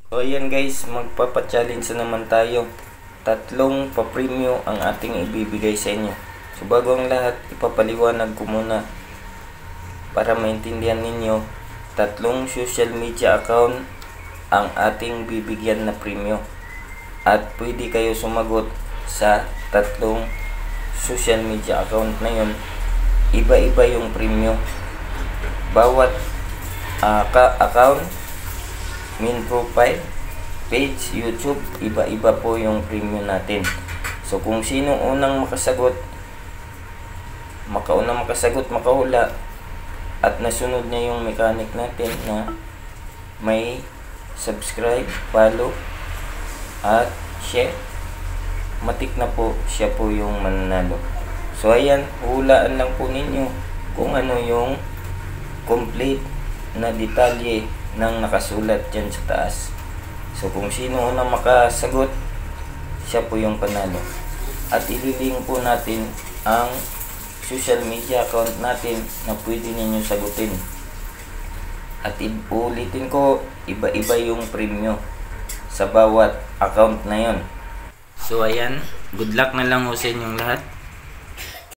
So ayan guys, magpapa-challenge na naman tayo. Tatlong pa-premyo ang ating ibibigay sa inyo. So bago ang lahat, ipapaliwanag ko muna para maintindihan ninyo. Tatlong social media account ang ating bibigyan na premyo. At pwede kayo sumagot sa tatlong social media account na yun. Iba-iba yung premyo. Bawat account, main profile, page, YouTube, iba-iba po yung premyo natin. So kung sino unang makasagot, makahula, at nasunod niya yung mechanic natin na may subscribe, follow, at share, matik na po, siya po yung mananalo. So ayan, hulaan lang po ninyo kung ano yung complete na detalye ng nakasulat dyan sa taas. So kung sino unang makasagot, siya po yung panalo. At ililink po natin ang social media account natin na pwede ninyo sagutin. At ulitin ko, iba-iba yung premyo sa bawat account na yon. So ayan, good luck na lang ho sa inyong lahat.